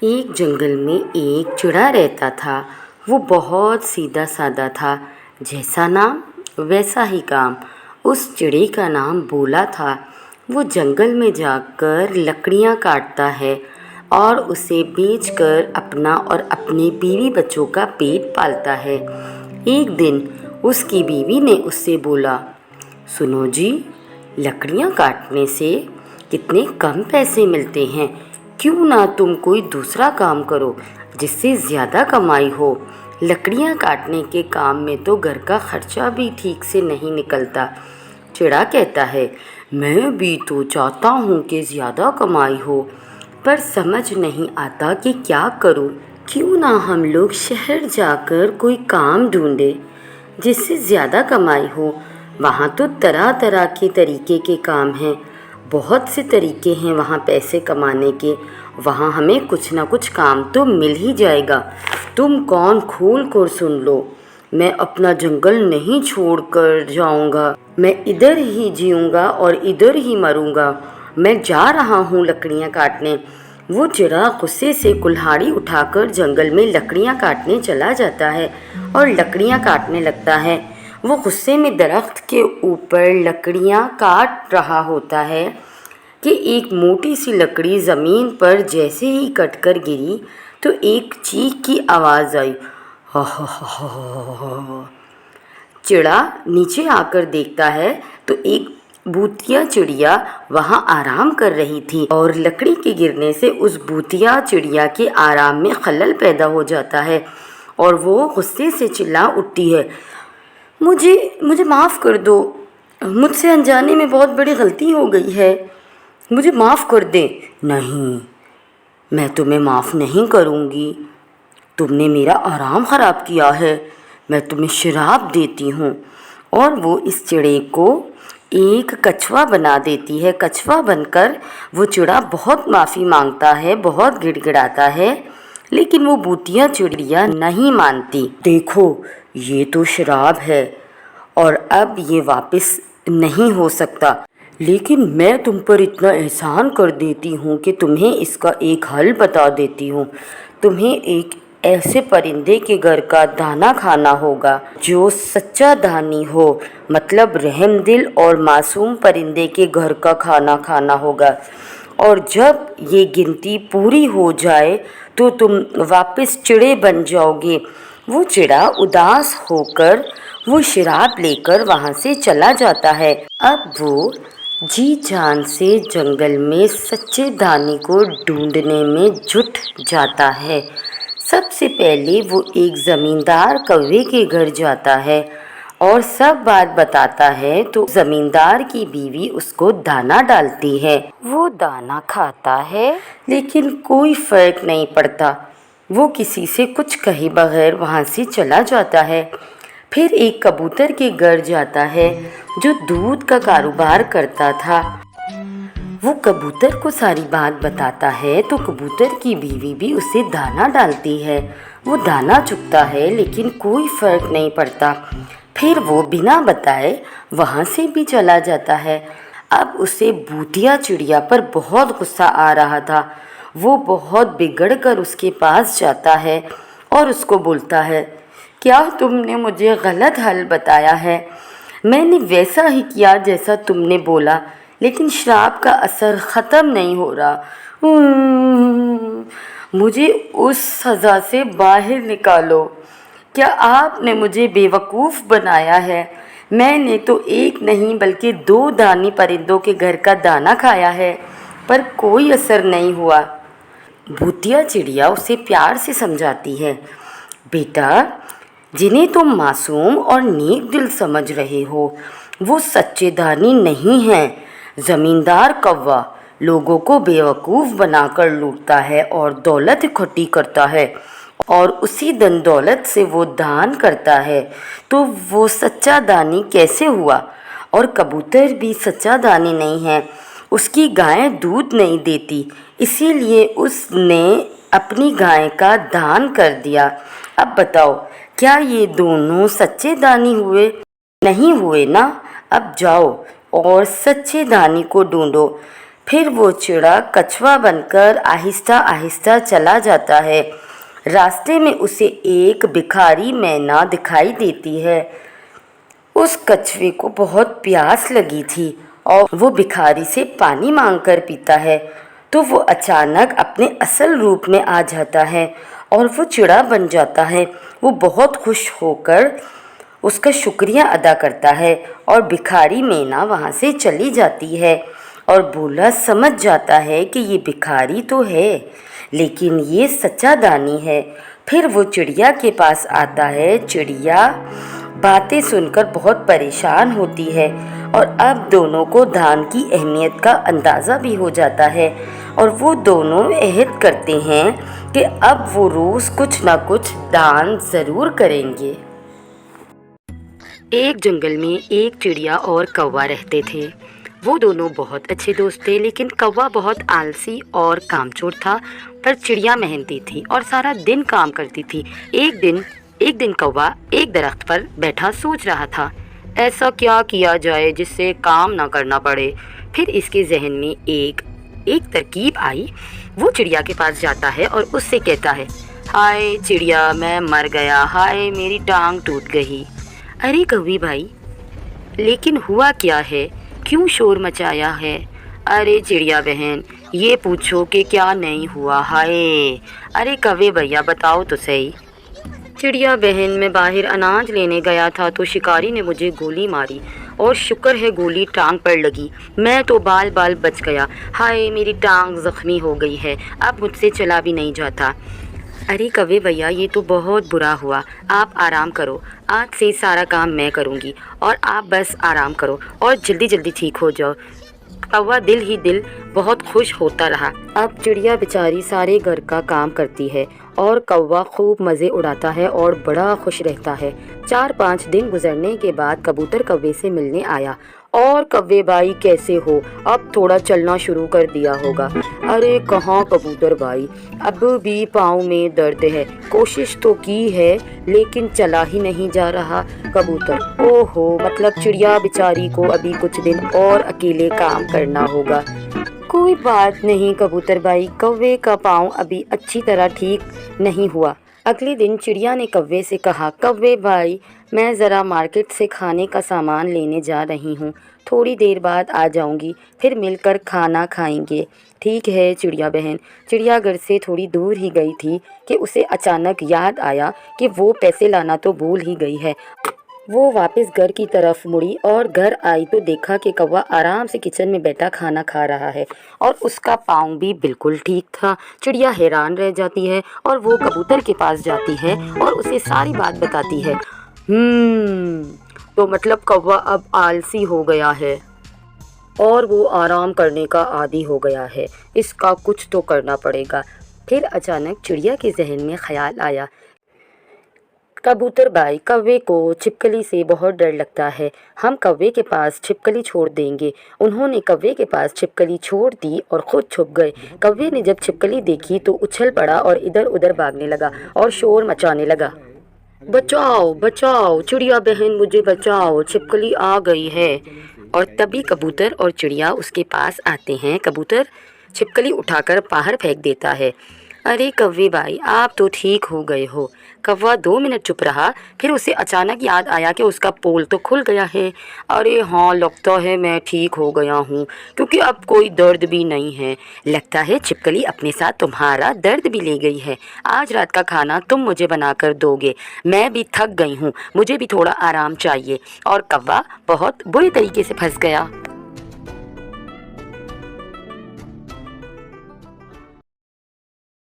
ایک جنگل میں ایک چڑا رہتا تھا۔ وہ بہت سیدھا سادہ تھا، جیسا نام ویسا ہی کام۔ اس چڑے کا نام بولا تھا۔ وہ جنگل میں جا کر لکڑیاں کاٹتا ہے اور اسے بیچ کر اپنا اور اپنے بیوی بچوں کا پیٹ پالتا ہے۔ ایک دن اس کی بیوی نے اس سے بولا، سنو جی، لکڑیاں کاٹنے سے کتنے کم پیسے ملتے ہیں، کیوں نہ تم کوئی دوسرا کام کرو جس سے زیادہ کمائی ہو؟ لکڑیاں کاٹنے کے کام میں تو گھر کا خرچہ بھی ٹھیک سے نہیں نکلتا۔ چڑا کہتا ہے، میں بھی تو چاہتا ہوں کہ زیادہ کمائی ہو، پر سمجھ نہیں آتا کہ کیا کروں۔ کیوں نہ ہم لوگ شہر جا کر کوئی کام ڈھونڈیں جس سے زیادہ کمائی ہو؟ وہاں تو طرح طرح کے طریقے کے کام ہیں، بہت سے طریقے ہیں وہاں پیسے کمانے کے۔ وہاں ہمیں کچھ نہ کچھ کام تو مل ہی جائے گا۔ تم کان کھول کر سن لو، میں اپنا جنگل نہیں چھوڑ کر جاؤں گا۔ میں ادھر ہی جیوں گا اور ادھر ہی مروں گا۔ میں جا رہا ہوں لکڑیاں کاٹنے۔ وہ چڑا غصے سے کلہاڑی اٹھا کر جنگل میں لکڑیاں کاٹنے چلا جاتا ہے اور لکڑیاں کاٹنے لگتا ہے۔ وہ غصے میں درخت کے اوپر لکڑیاں کاٹ رہا ہوتا ہے کہ ایک موٹی سی لکڑی زمین پر جیسے ہی کٹ کر گری تو ایک چیخ کی آواز آئی، ہا ہا ہا ہا۔ چڑا نیچے آ کر دیکھتا ہے تو ایک بھوتیا چڑیا وہاں آرام کر رہی تھی اور لکڑی کے گرنے سے اس بھوتیا چڑیا کے آرام میں خلل پیدا ہو جاتا ہے اور وہ غصے سے چلا اٹھتی ہے، مجھے معاف کر دو، مجھ سے انجانے میں بہت بڑی غلطی ہو گئی ہے، مجھے معاف کر دے۔ نہیں، میں تمہیں معاف نہیں کروں گی، تم نے میرا آرام خراب کیا ہے، میں تمہیں شراپ دیتی ہوں۔ اور وہ اس چڑے کو ایک کچھوا بنا دیتی ہے۔ کچھوا بن کر وہ چڑا بہت معافی مانگتا ہے، بہت گڑ گڑاتا ہے، لیکن وہ بھوتیا چڑیا نہیں مانتی۔ دیکھو، یہ تو شراب ہے اور اب یہ واپس نہیں ہو سکتا، لیکن میں تم پر اتنا احسان کر دیتی ہوں کہ تمہیں اس کا ایک حل بتا دیتی ہوں۔ تمہیں ایک ایسے پرندے کے گھر کا دانا کھانا ہوگا جو سچا دانی ہو، مطلب رحم دل اور معصوم پرندے کے گھر کا کھانا کھانا ہوگا، اور جب یہ گنتی پوری ہو جائے تو تم واپس چڑے بن جاؤ گے۔ وہ چڑا اداس ہو کر وہ شراب لے کر وہاں سے چلا جاتا ہے۔ اب وہ جی جان سے جنگل میں سچے دانی کو ڈھونڈنے میں جٹ جاتا ہے۔ سب سے پہلے وہ ایک زمیندار کوے کے گھر جاتا ہے اور سب بات بتاتا ہے تو زمیندار کی بیوی اس کو دانا ڈالتی ہے۔ وہ دانا کھاتا ہے لیکن کوئی فرق نہیں پڑتا۔ وہ کسی سے کچھ کہے بغیر وہاں سے چلا جاتا ہے۔ پھر ایک کبوتر کے گھر جاتا ہے جو دودھ کا کاروبار کرتا تھا۔ وہ کبوتر کو ساری بات بتاتا ہے تو کبوتر کی بیوی بھی اسے دانا ڈالتی ہے۔ وہ دانا چگتا ہے لیکن کوئی فرق نہیں پڑتا۔ پھر وہ بنا بتائے وہاں سے بھی چلا جاتا ہے۔ اب اسے بھوتیا چڑیا پر بہت غصہ آ رہا تھا۔ وہ بہت بگڑ کر اس کے پاس جاتا ہے اور اس کو بولتا ہے، کیا تم نے مجھے غلط حل بتایا ہے؟ میں نے ویسا ہی کیا جیسا تم نے بولا، لیکن شراب کا اثر ختم نہیں ہو رہا۔ مجھے اس سزا سے باہر نکالو۔ کیا آپ نے مجھے بے وقوف بنایا ہے؟ میں نے تو ایک نہیں بلکہ 2 دانی پرندوں کے گھر کا دانا کھایا ہے، پر کوئی اثر نہیں ہوا۔ بھوتیا چڑیا اسے پیار سے سمجھاتی ہے، بیٹا، جنہیں تم معصوم اور نیک دل سمجھ رہے ہو وہ سچے دانی نہیں ہیں۔ زمیندار کوا لوگوں کو بے وقوف بنا کر لوٹتا ہے اور دولت اکٹھی کرتا ہے، اور اسی دن دولت سے وہ دان کرتا ہے، تو وہ سچا دانی کیسے ہوا؟ اور کبوتر بھی سچا دانی نہیں ہے، اس کی گائیں دودھ نہیں دیتی، اسی لیے اس نے اپنی گائے کا دان کر دیا۔ اب بتاؤ، کیا یہ دونوں سچے دانی ہوئے؟ نہیں ہوئے نا؟ اب جاؤ اور سچے دانی کو ڈھونڈو۔ फिर वो चिड़ा कछुआ बनकर आहिस्ता आहिस्ता चला जाता है। रास्ते में उसे एक भिखारी मैना दिखाई देती है। उस कछुए को बहुत प्यास लगी थी और वो भिखारी से पानी मांगकर पीता है तो वो अचानक अपने असल रूप में आ जाता है और वो चिड़ा बन जाता है। वो बहुत खुश होकर उसका शुक्रिया अदा करता है और भिखारी मैना वहाँ से चली जाती है और भोला समझ जाता है कि ये भिखारी तो है लेकिन ये सच्चा दानी है। फिर वो चिड़िया के पास आता है। चिड़िया बातें सुनकर बहुत परेशान होती है और अब दोनों को दान की अहमियत का अंदाज़ा भी हो जाता है और वो दोनों अहद करते हैं कि अब वो रोज़ कुछ ना कुछ दान ज़रूर करेंगे। एक जंगल में एक चिड़िया और कौवा रहते थे। वो दोनों बहुत अच्छे दोस्त थे, लेकिन कौवा बहुत आलसी और कामचोर था, पर चिड़िया मेहनती थी और सारा दिन काम करती थी। एक दिन कौवा एक दरख्त पर बैठा सोच रहा था, ऐसा क्या किया जाए जिससे काम ना करना पड़े। फिर इसके जहन में एक तरकीब आई। वो चिड़िया के पास जाता है और उससे कहता है, हाय चिड़िया, मैं मर गया, हाय मेरी टांग टूट गई। अरे कौवे भाई, लेकिन हुआ क्या है, क्यों शोर मचाया है? अरे चिड़िया बहन, ये पूछो कि क्या नहीं हुआ, हाय। अरे कौवे भैया बताओ तो सही। चिड़िया बहन, मैं बाहर अनाज लेने गया था तो शिकारी ने मुझे गोली मारी और शुक्र है गोली टांग पर लगी, मैं तो बाल बाल बच गया। हाय मेरी टांग ज़ख्मी हो गई है, अब मुझसे चला भी नहीं जाता। अरे कौवे भैया, ये तो बहुत बुरा हुआ, आप आराम करो, आज से सारा काम मैं करूँगी और आप बस आराम करो और जल्दी जल्दी ठीक हो जाओ। कौवा दिल ही दिल बहुत खुश होता रहा। अब चिड़िया बेचारी सारे घर का काम करती है और कौवा खूब मज़े उड़ाता है और बड़ा खुश रहता है। 4-5 दिन गुजरने के बाद कबूतर कौवे से मिलने आया। और कौवे भाई कैसे हो, अब थोड़ा चलना शुरू कर दिया होगा। अरे कहाँ कबूतर भाई, अब भी पाँव में दर्द है, कोशिश तो की है लेकिन चला ही नहीं जा रहा। कबूतर, ओहो, मतलब चिड़िया बेचारी को अभी कुछ दिन और अकेले काम करना होगा। कोई बात नहीं कबूतर भाई, कौवे का पाँव अभी अच्छी तरह ठीक नहीं हुआ। अगले दिन चिड़िया ने कौवे से कहा, कौवे भाई, मैं ज़रा मार्केट से खाने का सामान लेने जा रही हूँ, थोड़ी देर बाद आ जाऊँगी, फिर मिलकर खाना खाएंगे। ठीक है चिड़िया बहन। चिड़िया घर से थोड़ी दूर ही गई थी कि उसे अचानक याद आया कि वो पैसे लाना तो भूल ही गई है। वो वापस घर की तरफ मुड़ी और घर आई तो देखा कि कौवा आराम से किचन में बैठा खाना खा रहा है और उसका पाँव भी बिल्कुल ठीक था। चिड़िया हैरान रह जाती है और वो कबूतर के पास जाती है और उसे सारी बात बताती है। तो मतलब कौवा अब आलसी हो गया है और वो आराम करने का आदी हो गया है, इसका कुछ तो करना पड़ेगा। फिर अचानक चिड़िया के जहन में ख्याल आया, कबूतर भाई, कौवे को छिपकली से बहुत डर लगता है, हम कौवे के पास छिपकली छोड़ देंगे। उन्होंने कौवे के पास छिपकली छोड़ दी और खुद छुप गए। कौवे ने जब छिपकली देखी तो उछल पड़ा और इधर उधर भागने लगा और शोर मचाने लगा, बचाओ बचाओ चिड़िया बहन, मुझे बचाओ, छिपकली आ गई है। और तभी कबूतर और चिड़िया उसके पास आते हैं। कबूतर छिपकली उठाकर बाहर फेंक देता है। अरे कौवे भाई, आप तो ठीक हो गए हो। कौवा 2 मिनट चुप रहा, फिर उसे अचानक याद आया कि उसका पोल तो खुल गया है। अरे हाँ, लगता है मैं ठीक हो गया हूँ, क्योंकि अब कोई दर्द भी नहीं है। लगता है छिपकली अपने साथ तुम्हारा दर्द भी ले गई है। आज रात का खाना तुम मुझे बनाकर दोगे, मैं भी थक गई हूँ, मुझे भी थोड़ा आराम चाहिए। और कौवा बहुत बुरे तरीके से फंस गया।